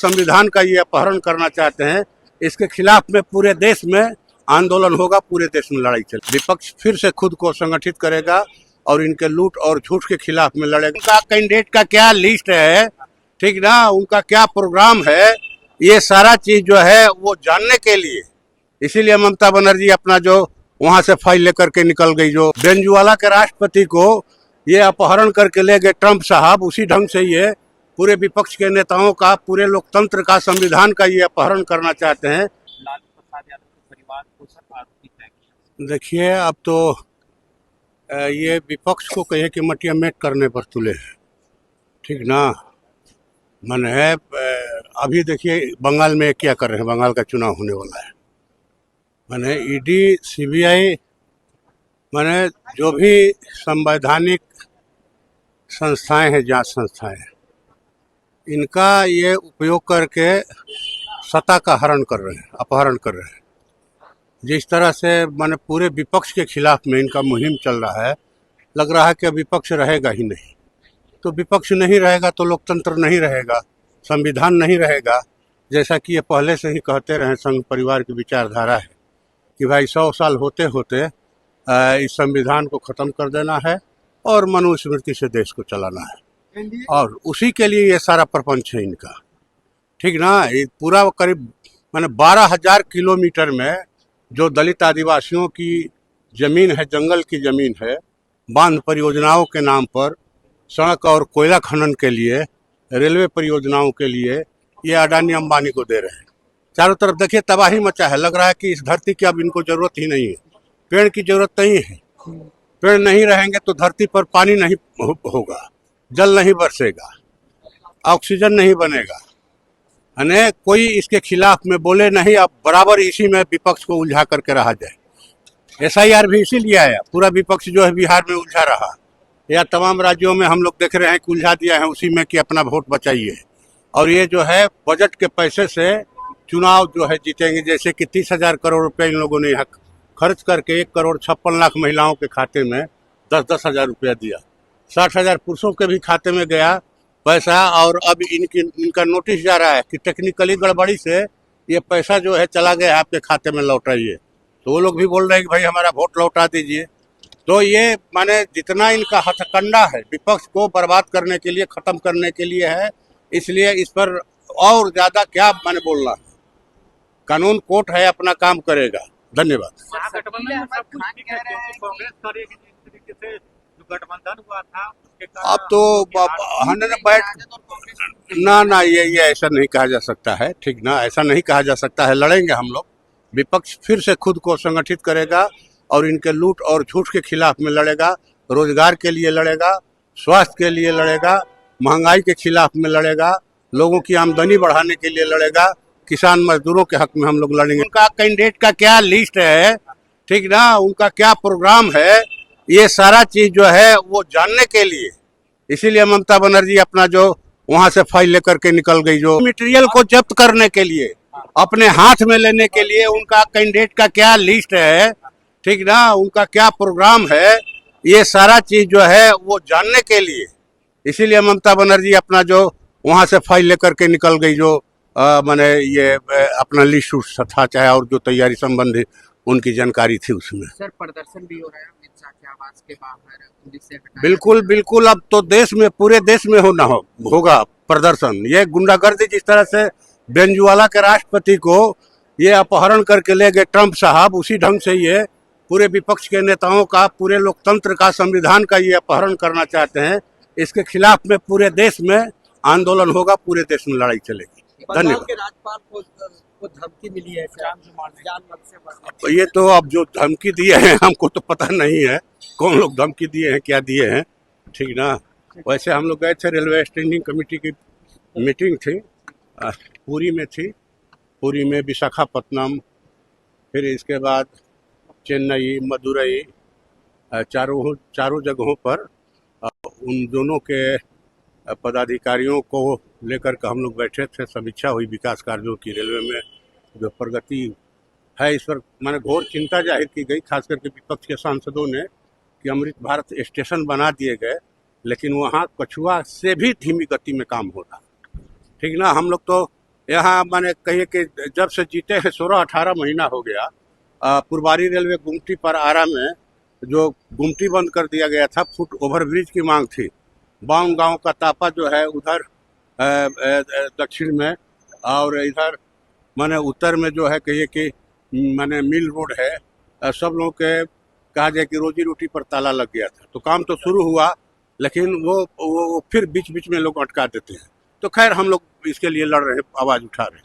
संविधान का ये अपहरण करना चाहते हैं, इसके खिलाफ में पूरे देश में आंदोलन होगा, पूरे देश में लड़ाई चलेगी। विपक्ष फिर से खुद को संगठित करेगा और इनके लूट और झूठ के खिलाफ में लड़ेगा। उनका कैंडिडेट का क्या लिस्ट है, ठीक ना, उनका क्या प्रोग्राम है, ये सारा चीज जो है वो जानने के लिए इसीलिए ममता बनर्जी अपना जो वहां से फाइल लेकर के निकल गई। जो वेनेजुएला के राष्ट्रपति को ये अपहरण करके ले गए ट्रंप साहब, उसी ढंग से ये पूरे विपक्ष के नेताओं का, पूरे लोकतंत्र का, संविधान का ये अपहरण करना चाहते हैं। लालू प्रसाद यादव के परिवार को सर आरोपी है। देखिए, अब तो ये विपक्ष को कहे कि मटिया मेट करने पर तुले हैं, ठीक ना। मन है अभी देखिए बंगाल में क्या कर रहे हैं, बंगाल का चुनाव होने वाला है। माने ईडी, सीबीआई, माने जो भी संवैधानिक संस्थाएं हैं, जांच संस्थाएं, इनका ये उपयोग करके सत्ता का हरण कर रहे हैं, अपहरण कर रहे हैं। जिस तरह से माने पूरे विपक्ष के खिलाफ में इनका मुहिम चल रहा है, लग रहा है कि विपक्ष रहेगा ही नहीं। तो विपक्ष नहीं रहेगा तो लोकतंत्र नहीं रहेगा, संविधान नहीं रहेगा। जैसा कि ये पहले से ही कहते रहे, संघ परिवार की विचारधारा है कि भाई 100 साल होते होते इस संविधान को ख़त्म कर देना है और मनुस्मृति से देश को चलाना है, और उसी के लिए ये सारा प्रपंच है इनका, ठीक ना। ये पूरा करीब माने 12,000 किलोमीटर में जो दलित आदिवासियों की ज़मीन है, जंगल की ज़मीन है, बांध परियोजनाओं के नाम पर, सड़क और कोयला खनन के लिए, रेलवे परियोजनाओं के लिए ये अडानी अंबानी को दे रहे हैं। चारों तरफ देखिए तबाही मचा है, लग रहा है कि इस धरती की अब इनको जरूरत ही नहीं है, पेड़ की जरूरत नहीं है। पेड़ नहीं रहेंगे तो धरती पर पानी नहीं होगा, जल नहीं बरसेगा, ऑक्सीजन नहीं बनेगा। अने कोई इसके खिलाफ में बोले नहीं, अब बराबर इसी में विपक्ष को उलझा करके रहा जाए। SIR भी इसीलिए आया, पूरा विपक्ष जो है बिहार में उलझा रहा, या तमाम राज्यों में हम लोग देख रहे हैं कि उलझा दिया है उसी में कि अपना वोट बचाइए। और ये जो है बजट के पैसे से चुनाव जो है जीतेंगे, जैसे कि 30,000 करोड़ रुपए इन लोगों ने यहाँ खर्च करके 1,56,00,000 महिलाओं के खाते में 10-10 हज़ार रुपया दिया, 60,000 पुरुषों के भी खाते में गया पैसा। और अब इनका नोटिस जा रहा है कि टेक्निकली गड़बड़ी से ये पैसा जो है चला गया आपके खाते में, लौटाइए। तो वो लोग भी बोल रहे हैं कि भाई हमारा वोट लौटा दीजिए। तो ये माने जितना इनका हथकंडा है विपक्ष को बर्बाद करने के लिए, ख़त्म करने के लिए है, इसलिए इस पर और ज़्यादा क्या माने बोलना है। कानून कोर्ट है, अपना काम करेगा। धन्यवाद। गठबंधन में सब कुछ ठीक है, क्योंकि कांग्रेस करेगी जिस तरीके से जो गठबंधन हुआ था उसके कारण अब तो 100 ना ये ऐसा नहीं कहा जा सकता है, ठीक ना, ऐसा नहीं कहा जा सकता है। लड़ेंगे हम लोग, विपक्ष फिर से खुद को संगठित करेगा और इनके लूट और झूठ के खिलाफ में लड़ेगा, रोजगार के लिए लड़ेगा, स्वास्थ्य के लिए लड़ेगा, महंगाई के खिलाफ में लड़ेगा, लोगों की आमदनी बढ़ाने के लिए लड़ेगा, किसान मजदूरों के हक में हम लोग लड़ेंगे। उनका कैंडिडेट का क्या लिस्ट है, ठीक ना, उनका क्या प्रोग्राम है, ये सारा चीज जो है वो जानने के लिए इसीलिए ममता बनर्जी अपना जो वहां से फाइल लेकर के निकल गई। जो मटेरियल को जब्त करने के लिए, अपने हाथ में लेने के लिए उनका कैंडिडेट का क्या लिस्ट है, ठीक ना, उनका क्या प्रोग्राम है, ये सारा चीज जो है वो जानने के लिए इसीलिए ममता बनर्जी अपना जो वहां से फाइल लेकर के निकल गई। जो माने ये अपना लिस्ट था, चाहे और जो तैयारी संबंधी उनकी जानकारी थी उसमें। सर प्रदर्शन भी हो रहा है अमित शाह के आवास के बाहर, पुलिस से हटाया। बिल्कुल अब तो देश में, पूरे देश में होगा प्रदर्शन। ये गुंडागर्दी जिस तरह से वेनेजुएला के राष्ट्रपति को ये अपहरण करके ले गए ट्रंप साहब, उसी ढंग से ये पूरे विपक्ष के नेताओं का, पूरे लोकतंत्र का, संविधान का ये अपहरण करना चाहते हैं। इसके खिलाफ में पूरे देश में आंदोलन होगा, पूरे देश में लड़ाई चलेगी। धन्यवाद। के राज्यपाल को धमकी मिली है जान से। ये तो अब जो धमकी दिए हैं हमको तो पता नहीं है कौन लोग धमकी दिए हैं, क्या दिए हैं, ठीक ना। वैसे हम लोग गए थे, रेलवे स्टैंडिंग कमेटी की मीटिंग थी, पुरी में थी, पुरी में, विशाखापत्तनम, फिर इसके बाद चेन्नई, मदुरई, चारों जगहों पर उन दोनों के पदाधिकारियों को लेकर के हम लोग बैठे थे, समीक्षा हुई विकास कार्यों की, रेलवे में जो प्रगति है इस पर माने घोर चिंता जाहिर की गई, खास करके विपक्ष के सांसदों ने, कि अमृत भारत स्टेशन बना दिए गए, लेकिन वहाँ कछुआ से भी धीमी गति में काम हो रहा, ठीक ना। हम लोग तो यहाँ मैंने कहिए कि जब से जीते हैं 16-18 महीना हो गया। पुरबारी रेलवे गुमटी पर आरा में जो गुमटी बंद कर दिया गया था, फुट ओवरब्रिज की मांग थी। बावन गांव का तापा जो है उधर दक्षिण में, और इधर माने उत्तर में जो है कहिए कि माने मिल रोड है। सब लोगों के कहा जाए कि रोजी रोटी पर ताला लग गया था। तो काम तो शुरू हुआ, लेकिन वो फिर बीच बीच में लोग अटका देते हैं। तो खैर हम लोग इसके लिए लड़ रहे हैं, आवाज़ उठा रहे हैं।